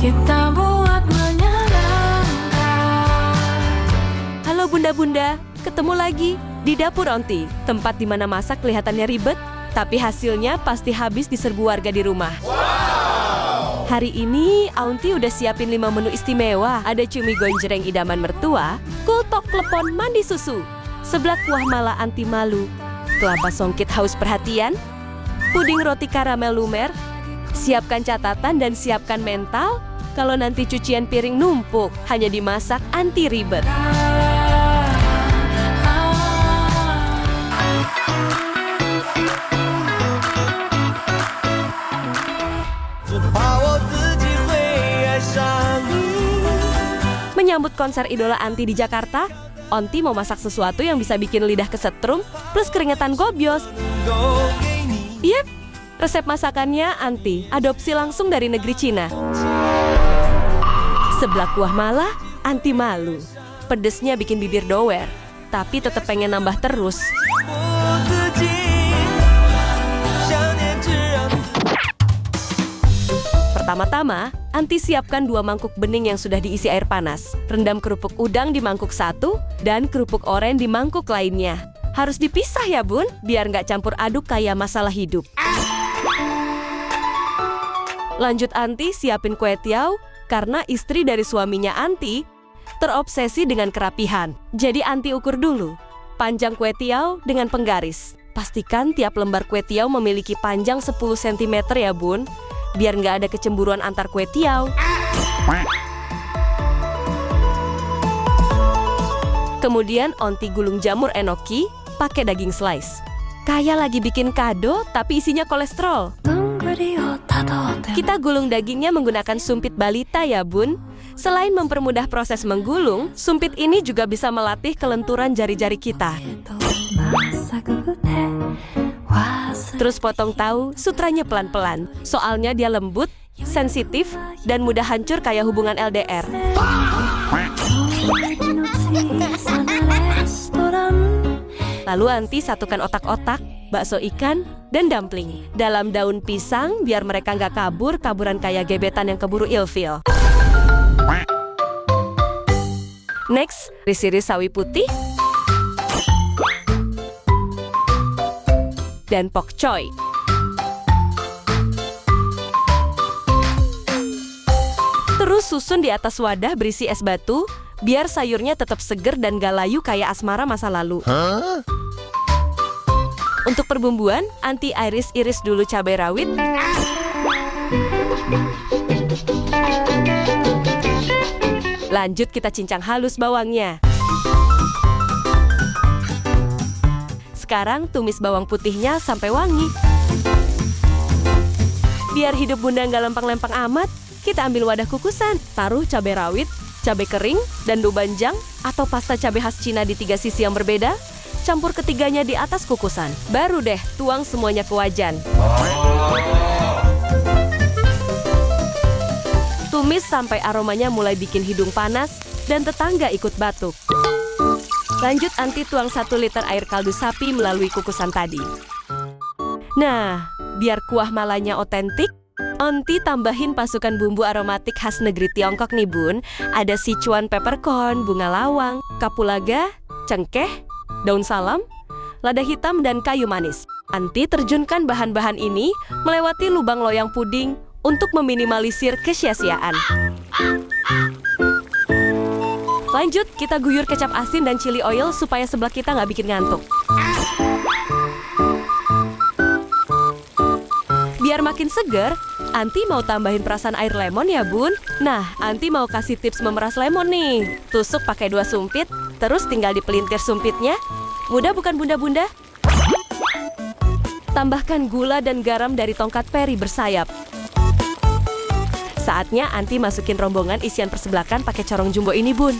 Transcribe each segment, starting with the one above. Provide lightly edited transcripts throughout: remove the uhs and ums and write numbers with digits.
kita buat menyenangkan. Halo bunda-bunda, ketemu lagi di Dapur Onti, tempat di mana masak kelihatannya ribet, tapi hasilnya pasti habis diserbu warga di rumah. Hari ini, Aunty udah siapin 5 menu istimewa. Ada cumi gonjreng idaman mertua, kultok klepon mandi susu, seblak kuah mala anti malu, kelapa songkit haus perhatian, puding roti karamel lumer. Siapkan catatan dan siapkan mental, kalau nanti cucian piring numpuk, hanya dimasak anti ribet. Menyambut konser idola Aunty di Jakarta, Onti mau masak sesuatu yang bisa bikin lidah kesetrum plus keringetan gobyos. Yep, resep masakannya Aunty adopsi langsung dari negeri Cina. Seblak kuah mala, Aunty malu. Pedesnya bikin bibir dower, tapi tetap pengen nambah terus. Pertama-tama, Aunty siapkan 2 mangkuk bening yang sudah diisi air panas. Rendam kerupuk udang di mangkuk satu dan kerupuk oren di mangkuk lainnya. Harus dipisah ya bun, biar nggak campur aduk kayak masalah hidup. Lanjut Aunty siapin kue tiaw, karena istri dari suaminya Aunty terobsesi dengan kerapihan. Jadi Aunty ukur dulu, panjang kue tiaw dengan penggaris. Pastikan tiap lembar kue tiaw memiliki panjang 10 cm ya bun, biar nggak ada kecemburuan antar kue tiaw. Kemudian Onti gulung jamur enoki pakai daging slice. Kayak lagi bikin kado tapi isinya kolesterol. Kita gulung dagingnya menggunakan sumpit balita ya bun. Selain mempermudah proses menggulung, sumpit ini juga bisa melatih kelenturan jari-jari kita. Terus potong tahu, sutranya pelan-pelan. Soalnya dia lembut, sensitif, dan mudah hancur kayak hubungan LDR. Lalu Aunty satukan otak-otak, bakso ikan, dan dumpling dalam daun pisang biar mereka nggak kabur-kaburan kayak gebetan yang keburu ilfil. Next, iris-iris sawi putih dan pok choy. Terus susun di atas wadah berisi es batu, biar sayurnya tetap seger dan gak layu kayak asmara masa lalu. Untuk perbumbuan, Aunty iris-iris dulu cabai rawit, lanjut kita cincang halus bawangnya. Sekarang tumis bawang putihnya sampai wangi. Biar hidup bunda nggak lempeng-lempeng amat, kita ambil wadah kukusan, taruh cabai rawit, cabai kering, dan dobanjang atau pasta cabai khas Cina di 3 sisi yang berbeda, campur ketiganya di atas kukusan. Baru deh tuang semuanya ke wajan. Tumis sampai aromanya mulai bikin hidung panas dan tetangga ikut batuk. Lanjut Aunty tuang 1 liter air kaldu sapi melalui kukusan tadi. Nah, biar kuah malanya otentik, Aunty tambahin pasukan bumbu aromatik khas negeri Tiongkok nih bun. Ada Sichuan peppercorn, bunga lawang, kapulaga, cengkeh, daun salam, lada hitam, dan kayu manis. Aunty terjunkan bahan-bahan ini melewati lubang loyang puding untuk meminimalisir kesia-siaan. Lanjut, kita guyur kecap asin dan chili oil supaya seblak kita nggak bikin ngantuk. Biar makin seger, Aunty mau tambahin perasan air lemon ya bun. Nah, Aunty mau kasih tips memeras lemon nih. Tusuk pakai 2 sumpit, terus tinggal dipelintir sumpitnya. Mudah bukan bunda-bunda? Tambahkan gula dan garam dari tongkat peri bersayap. Saatnya Aunty masukin rombongan isian persebelakan pakai corong jumbo ini bun.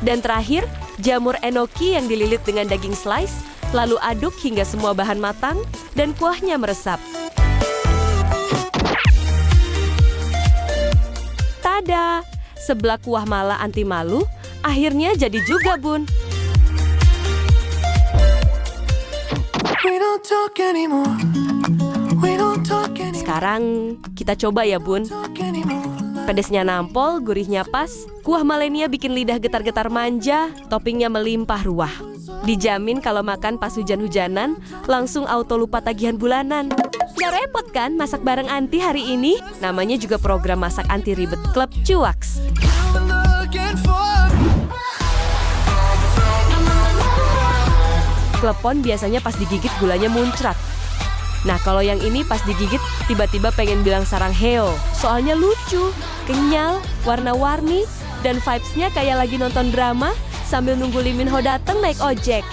Dan terakhir, jamur enoki yang dililit dengan daging slice, lalu aduk hingga semua bahan matang dan kuahnya meresap. Tada! Seblak kuah mala Aunty malu akhirnya jadi juga bun. We don't talk anymore. We don't talk anymore. Sekarang kita coba ya, Bun. Talk anymore. Pedesnya nampol, gurihnya pas, kuah malenia bikin lidah getar-getar manja, toppingnya melimpah ruah. Dijamin kalau makan pas hujan-hujanan, langsung auto lupa tagihan bulanan. Gak repot kan masak bareng Anti hari ini? Namanya juga program masak anti ribet Klub Cuaks. I'm looking for. Klepon biasanya pas digigit gulanya muncrat. Nah kalau yang ini pas digigit tiba-tiba pengen bilang sarang heo. Soalnya lucu, kenyal, warna-warni, dan vibes-nya kayak lagi nonton drama sambil nunggu Lee Min Ho dateng naik ojek.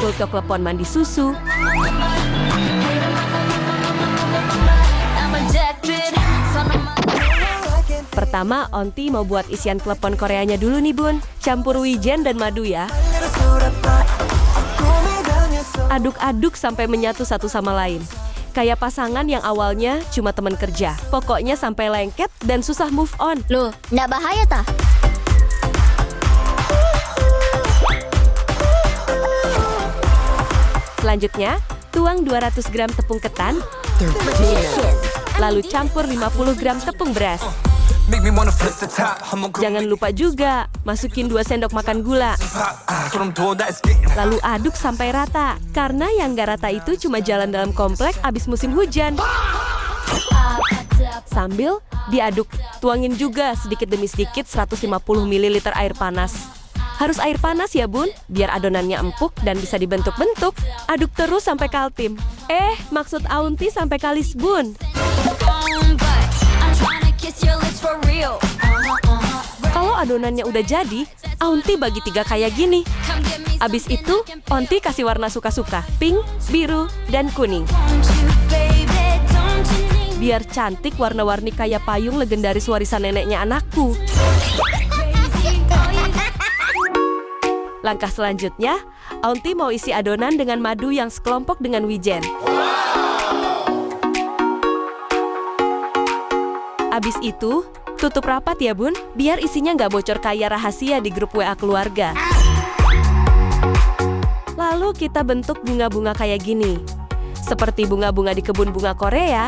Kulto klepon mandi susu. Pertama, Onti mau buat isian klepon Koreanya dulu nih, Bun. Campur wijen dan madu ya. Aduk-aduk sampai menyatu satu sama lain. Kayak pasangan yang awalnya cuma teman kerja. Pokoknya sampai lengket dan susah move on. Loh, nggak bahaya tah? Selanjutnya, tuang 200 gram tepung ketan, lalu campur 50 gram tepung beras. Make me wanna flip the top. Jangan lupa juga, masukin 2 sendok makan gula. So them told that it's getting. Lalu aduk sampai rata. Karena yang gak rata itu cuma jalan dalam komplek abis musim hujan. Sambil diaduk, tuangin juga sedikit demi sedikit 150 ml air panas. Harus air panas ya, Bun, biar adonannya empuk dan bisa dibentuk-bentuk. Aduk terus sampai kaltim. Maksud Aunti sampai kalis, Bun. Kalau adonannya udah jadi, Aunti bagi 3 kayak gini. Abis itu, Onti kasih warna suka-suka, pink, biru, dan kuning. Biar cantik warna-warni kayak payung legendaris warisan neneknya anakku. Langkah selanjutnya, Aunti mau isi adonan dengan madu yang sekelompok dengan wijen. Abis itu, tutup rapat ya, Bun, biar isinya nggak bocor kayak rahasia di grup WA keluarga. Lalu kita bentuk bunga-bunga kayak gini. Seperti bunga-bunga di kebun bunga Korea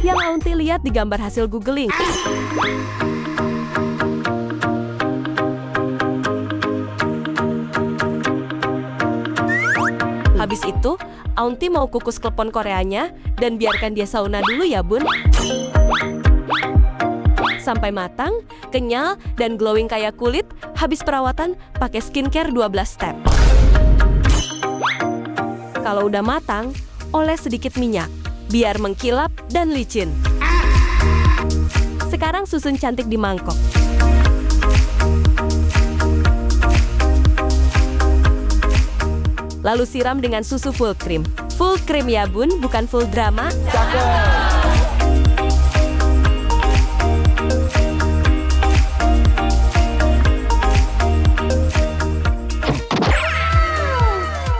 yang Aunti lihat di gambar hasil googling. Habis itu, Aunti mau kukus klepon Koreanya dan biarkan dia sauna dulu ya, Bun. Sampai matang, kenyal, dan glowing kayak kulit, habis perawatan pakai skincare 12 step. Kalau udah matang, oles sedikit minyak, biar mengkilap dan licin. Sekarang susun cantik di mangkok. Lalu siram dengan susu full cream. Full cream ya, Bun, bukan full drama.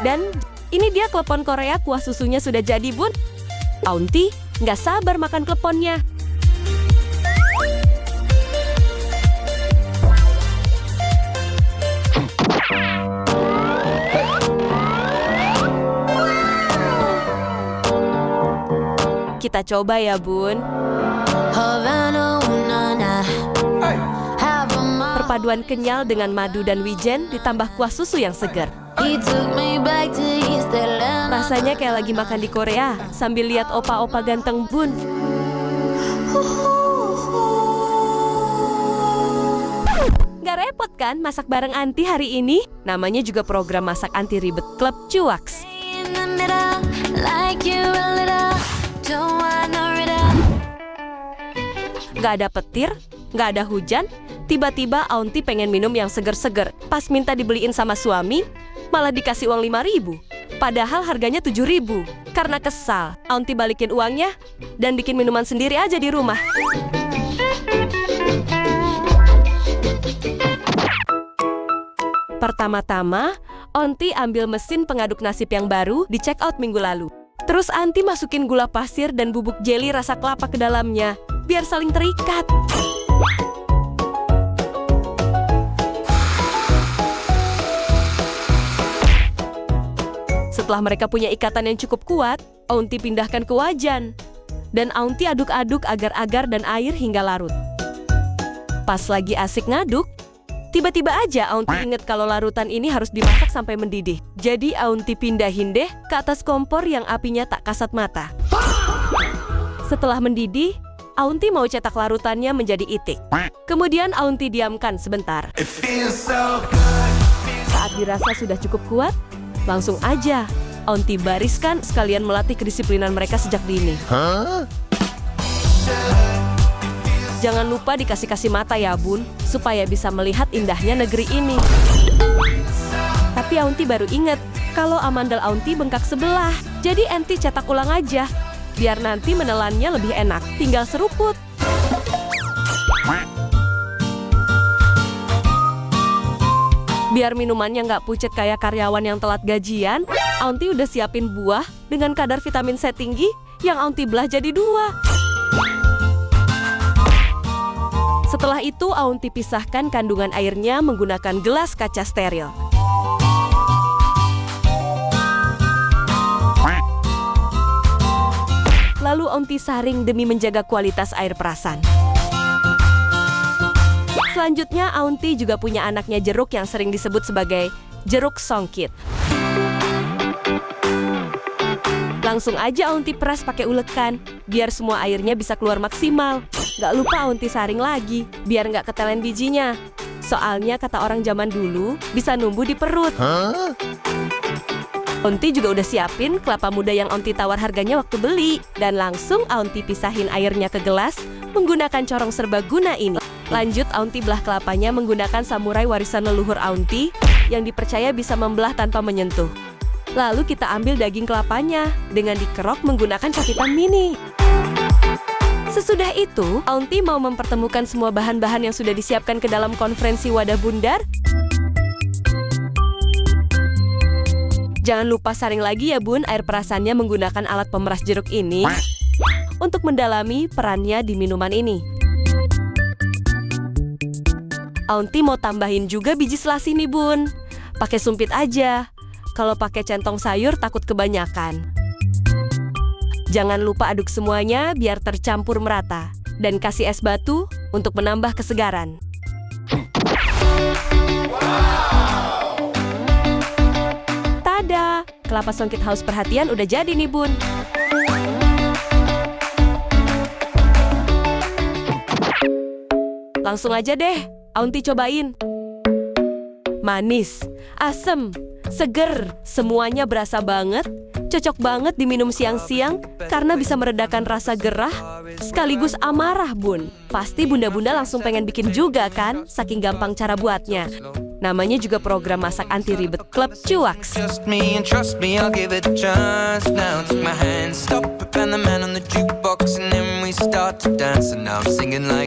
Dan ini dia klepon Korea, kuah susunya sudah jadi, Bun. Aunti nggak sabar makan kleponnya. Kita coba ya, Bun. Perpaduan kenyal dengan madu dan wijen ditambah kuah susu yang segar. Rasanya kayak lagi makan di Korea sambil lihat opa-opa ganteng, Bun. Gak repot kan masak bareng Anti hari ini? Namanya juga program masak anti ribet Klub Cuaks. Gak ada petir, gak ada hujan. Tiba-tiba Aunti pengen minum yang seger-seger. Pas minta dibeliin sama suami, malah dikasih uang 5.000. Padahal harganya 7.000. Karena kesal, Aunti balikin uangnya dan bikin minuman sendiri aja di rumah. Pertama-tama, Aunti ambil mesin pengaduk nasib yang baru di check out minggu lalu. Terus Aunti masukin gula pasir dan bubuk jeli rasa kelapa ke dalamnya, biar saling terikat. Setelah mereka punya ikatan yang cukup kuat, Aunty pindahkan ke wajan. Dan Aunty aduk-aduk agar-agar dan air hingga larut. Pas lagi asik ngaduk, tiba-tiba aja Aunty ingat kalau larutan ini harus dimasak sampai mendidih. Jadi Aunty pindahin deh ke atas kompor yang apinya tak kasat mata. Setelah mendidih, Aunty mau cetak larutannya menjadi itik. Kemudian Aunty diamkan sebentar. Saat dirasa sudah cukup kuat, langsung aja Aunty bariskan sekalian melatih kedisiplinan mereka sejak dini. Jangan lupa dikasih-kasih mata ya bun, supaya bisa melihat indahnya negeri ini. Tapi Aunty baru ingat kalau amandel Aunty bengkak sebelah. Jadi Aunty cetak ulang aja, biar nanti menelannya lebih enak, tinggal seruput. Biar minumannya nggak pucet kayak karyawan yang telat gajian, Aunty udah siapin buah dengan kadar vitamin C tinggi yang Aunty belah jadi 2. Setelah itu, Aunty pisahkan kandungan airnya menggunakan gelas kaca steril. Lalu Aunty saring demi menjaga kualitas air perasan. Selanjutnya, Aunty juga punya anaknya jeruk yang sering disebut sebagai jeruk songkit. Langsung aja Aunty peras pakai ulekan, biar semua airnya bisa keluar maksimal. Gak lupa Aunty saring lagi, biar gak ketelen bijinya. Soalnya kata orang zaman dulu, bisa numbuh di perut. Aunty juga udah siapin kelapa muda yang Aunty tawar harganya waktu beli. Dan langsung Aunty pisahin airnya ke gelas menggunakan corong serbaguna ini. Lanjut, Aunty belah kelapanya menggunakan samurai warisan leluhur Aunty yang dipercaya bisa membelah tanpa menyentuh. Lalu kita ambil daging kelapanya dengan dikerok menggunakan capitan mini. Sesudah itu, Aunty mau mempertemukan semua bahan-bahan yang sudah disiapkan ke dalam konferensi wadah bundar. Jangan lupa saring lagi ya bun air perasannya menggunakan alat pemeras jeruk ini untuk mendalami perannya di minuman ini. Aunty mau tambahin juga biji selasi nih bun. Pakai sumpit aja. Kalau pakai centong sayur takut kebanyakan. Jangan lupa aduk semuanya biar tercampur merata. Dan kasih es batu untuk menambah kesegaran. Tada! Kelapa songkit haus perhatian udah jadi nih bun. Langsung aja deh, Aunty cobain. Manis, asem, seger, semuanya berasa banget. Cocok banget diminum siang-siang karena bisa meredakan rasa gerah sekaligus amarah bun. Pasti bunda-bunda langsung pengen bikin juga kan, saking gampang cara buatnya. Namanya juga program masak anti ribet Klub Cuaks. Trust me and trust me, I'll give it a chance. Now take my hand, stop it, and the man on the jukebox, and then we start to dance. And now I'm singing like